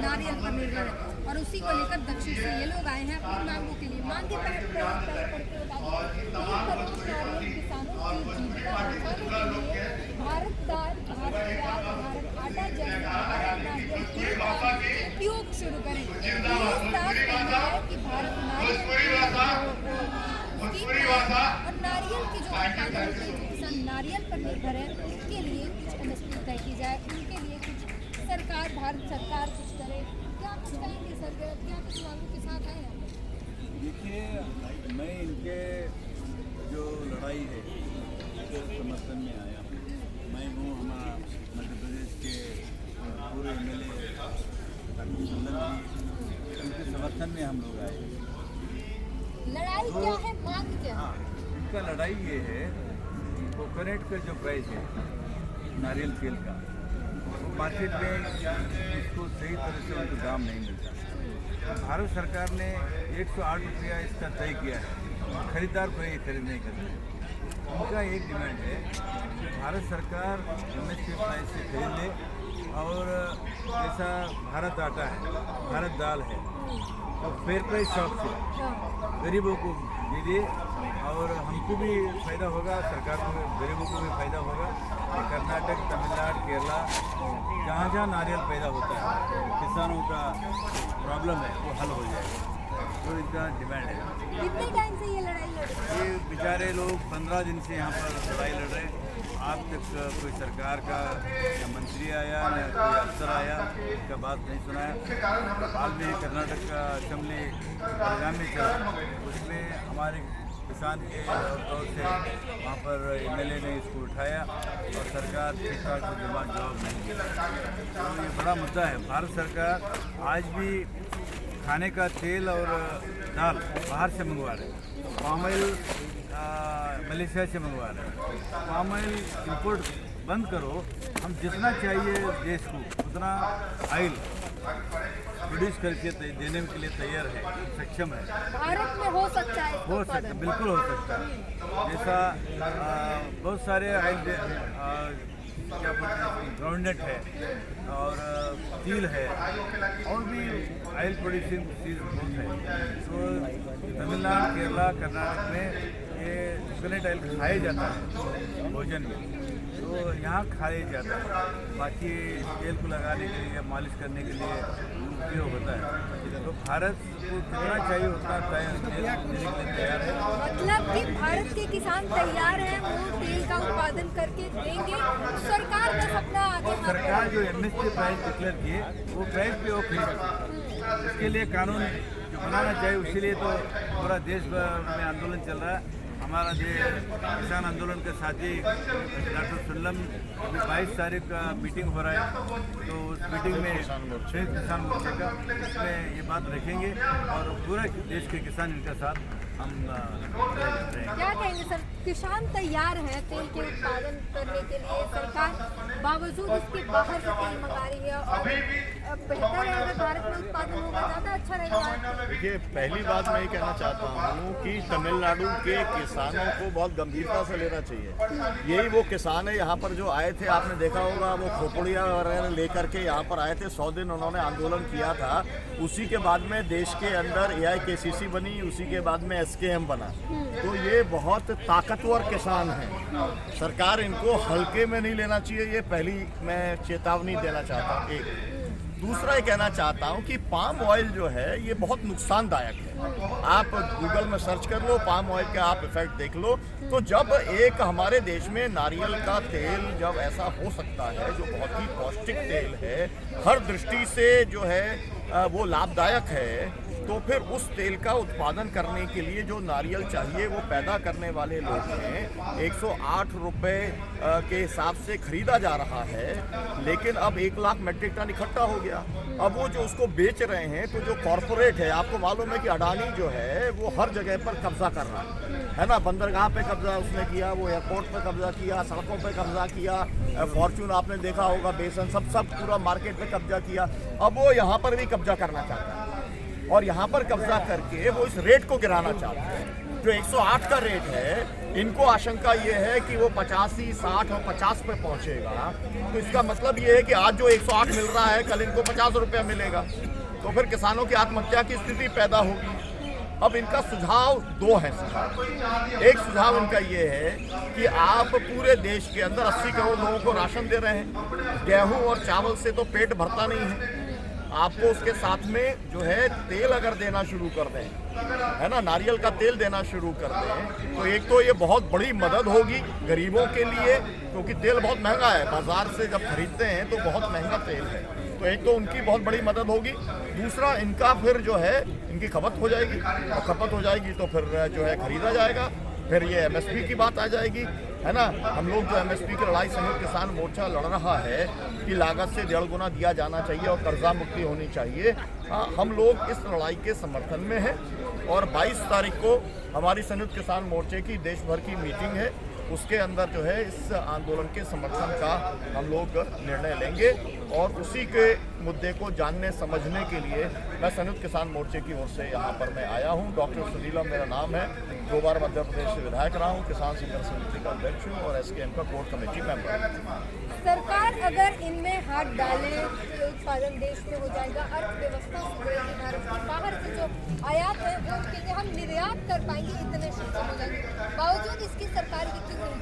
नारियल पर निर्भर है और उसी को लेकर दक्षिण से ये लोग आए हैं अपनी मांगों के लिए। मांग के तहत पहले पढ़ के बता दें, 1 करोड़ नारियल किसानों की जीविका बचाने के लिए भारत दाल, भारत प्याज, भारत आटा जैसे भारत नारियल तेल का उपयोग शुरू करें। ये साफ कहना है कि भारत नारियल और नारियल की जो उत्पादन होते हैं, जो किसान नारियल पर निर्भर है, उनके लिए कुछ MSP तय की जाए, उनके लिए कुछ सरकार, भारत सरकार कुछ करे। क्या कुछ कहेंगे सर, क्या कुछ मांगों के साथ आए हैं? देखिए, मैं इनके जो लड़ाई है उसके समर्थन में आया हूँ। मैं हूँ हमारा मध्य प्रदेश के पूरे MLA डॉक्टर सुंदर जी, उनके समर्थन में हम लोग आए। लड़ाई क्या है, मांग क्या है? इनका लड़ाई ये है, कोकोनट का जो प्राइस है नारियल तेल का, वो मार्केट में इसको सही तरह से उनको दाम नहीं मिलता। भारत सरकार ने 108 रुपया इसका तय किया है, खरीदार को ये खरीद नहीं करते। उनका एक डिमांड है कि भारत सरकार MSP प्राइस से खरीद ले और जैसा भारत आटा है, भारत दाल है, तो फेयर प्राइस शॉप से गरीबों को दे दे और हमको भी फायदा होगा, सरकार को, गरीबों को भी फायदा होगा। कर्नाटक, तमिलनाडु, केरला, जहाँ जहाँ नारियल पैदा होता है, किसानों का प्रॉब्लम है वो हल हो जाएगा। तो इनका डिमांड है। कितने टाइम से ये लड़ाई लड़ रहे हैं? ये बेचारे लोग 15 दिन से यहाँ पर लड़ाई लड़ रहे हैं। आज तक कोई सरकार का या मंत्री आया न कोई अफसर आया, इसका बात नहीं सुनाया। हाल में कर्नाटक का असेंबली बेलगाम में चला, उसमें हमारे किसान के तौर से वहाँ पर MLA ने इसको उठाया और सरकार ठीक ठाक से जवाब नहीं दिया। तो ये बड़ा मुद्दा है। भारत सरकार आज भी खाने का तेल और दाल बाहर से मंगवा रहे हैं। पाम ऑयल मलेशिया से मंगवा रहे हैं। पाम ऑयल इंपोर्ट बंद करो, हम जितना चाहिए देश को उतना ऑयल प्रोड्यूस करके देने के लिए तैयार है, सक्षम है। भारत में हो सकता है, हो सकता है, बिल्कुल हो सकता है। जैसा बहुत सारे ऑयल क्या बोलते हैं, ग्राउंडनट है और तिल है और भी ऑयल प्रोड्यूसिंग चीज़ बहुत है। तो तमिलनाडु, केरला, कर्नाटक में ये कोकोनट ऑयल खाया जाता है भोजन में, तो यहाँ खाया जाता है। बाकी तेल को लगाने के लिए, मालिश करने के लिए उपयोग होता है। तो भारत को जितना चाहिए उतना देने के लिए तैयार है। मतलब कि भारत के किसान तैयार हैं, वो तेल का उत्पादन करके देंगे, सरकार बस अपना आगे। सरकार जो MSP प्राइस डिक्लेयर किए वो प्राइस पे वो खरीद, इसके लिए कानून जो बनाना चाहिए, उसी लिए तो पूरा देश भर में आंदोलन चल रहा है। हमारा जो किसान आंदोलन के साथी डॉक्टर सुल्लम, 22 तारीख का मीटिंग हो रहा है, तो उस मीटिंग में संयुक्त किसान मोर्चे का इसमें ये बात रखेंगे और पूरा देश के किसान इनके साथ हम रहेंगे। क्या कहेंगे सर, किसान तैयार है तेल के उत्पादन करने के लिए, सरकार बावजूद इसके बाहर से तेल मंगा रही है और बेहतर है अगर भारत में उत्पादन होगा, ज़्यादा अच्छा रहेगा। देखिए, पहली बात मैं ये कहना चाहता हूँ कि तमिलनाडु के किसानों को बहुत गंभीरता से लेना चाहिए। यही वो किसान है यहाँ पर जो आए थे, आपने देखा होगा, वो खोपड़ियाँ वगैरह लेकर के यहाँ पर आए थे। 100 दिन उन्होंने आंदोलन किया था। उसी के बाद में देश के अंदर AIKCC बनी, उसी के बाद में SKM बना। तो ये बहुत ताकतवर किसान हैं, सरकार इनको हल्के में नहीं लेना चाहिए। ये पहली मैं चेतावनी देना चाहता हूँ। एक दूसरा ये कहना चाहता हूँ कि पाम ऑयल जो है ये बहुत नुकसानदायक है। आप गूगल में सर्च कर लो, पाम ऑयल का आप इफेक्ट देख लो। तो जब एक हमारे देश में नारियल का तेल जब ऐसा हो सकता है, जो बहुत ही पौष्टिक तेल है, हर दृष्टि से जो है वो लाभदायक है, तो फिर उस तेल का उत्पादन करने के लिए जो नारियल चाहिए वो पैदा करने वाले लोग हैं 108 रुपये के हिसाब से खरीदा जा रहा है। लेकिन अब 1 लाख मेट्रिक टन इकट्ठा हो गया। अब वो जो उसको बेच रहे हैं, तो जो कॉरपोरेट है, आपको मालूम है कि अडानी जो है वो हर जगह पर कब्जा कर रहा है ना। बंदरगाह पे कब्जा उसने किया, वो एयरपोर्ट पे कब्जा किया, सड़कों पे कब्जा किया, फॉर्च्यून आपने देखा होगा, बेसन, सब पूरा मार्केट पे कब्जा किया। अब वो यहाँ पर भी कब्जा करना चाहता है और यहाँ पर कब्जा करके वो इस रेट को गिराना चाहते हैं। जो 108 का रेट है, इनको आशंका ये है कि वो 85, 60 और 50 पे पहुंचेगा। तो इसका मतलब ये है कि आज जो 108 मिल रहा है, कल इनको 50 रुपया मिलेगा, तो फिर किसानों की आत्महत्या की स्थिति पैदा होगी। अब इनका सुझाव दो हैं सुझाव। एक सुझाव इनका ये है कि आप पूरे देश के अंदर 80 करोड़ लोगों को राशन दे रहे हैं, गेहूं और चावल से तो पेट भरता नहीं है, आपको उसके साथ में जो है तेल अगर देना शुरू कर दें, है ना, नारियल का तेल देना शुरू कर दें, तो एक तो ये बहुत बड़ी मदद होगी गरीबों के लिए, क्योंकि तेल बहुत महंगा है, बाजार से जब खरीदते हैं तो बहुत महंगा तेल है, तो एक तो उनकी बहुत बड़ी मदद होगी। दूसरा, इनका फिर जो है इनकी खपत हो जाएगी, और खपत हो जाएगी तो फिर जो है खरीदा जाएगा, फिर ये एमएसपी की बात आ जाएगी, है ना। हम लोग जो एमएसपी की लड़ाई संयुक्त किसान मोर्चा लड़ रहा है कि लागत से 1.5 गुना दिया जाना चाहिए और कर्जा मुक्ति होनी चाहिए, हम लोग इस लड़ाई के समर्थन में हैं। और 22 तारीख को हमारी संयुक्त किसान मोर्चे की देश भर की मीटिंग है, उसके अंदर जो है इस आंदोलन के समर्थन का हम लोग निर्णय लेंगे, और उसी के मुद्दे को जानने समझने के लिए मैं संयुक्त किसान मोर्चे की ओर से यहाँ पर मैं आया हूँ। डॉक्टर सुनीलम मेरा नाम है, 2 बार मध्य प्रदेश से विधायक रहा हूँ, किसान संघर्ष समिति का अध्यक्ष हूँ और SKM का कोर कमेटी मेंबर हूँ। सरकार अगर इनमें हाथ डाले तो उत्पादन देश में हो जाएगा, अर्थव्यवस्था सुधरेगी, भारत के बाहर से जो आयात है वो उनके लिए हम निर्यात कर पाएंगे, इतने सक्षम हो जाएंगे। बावजूद इसकी सरकार की क्यों नहीं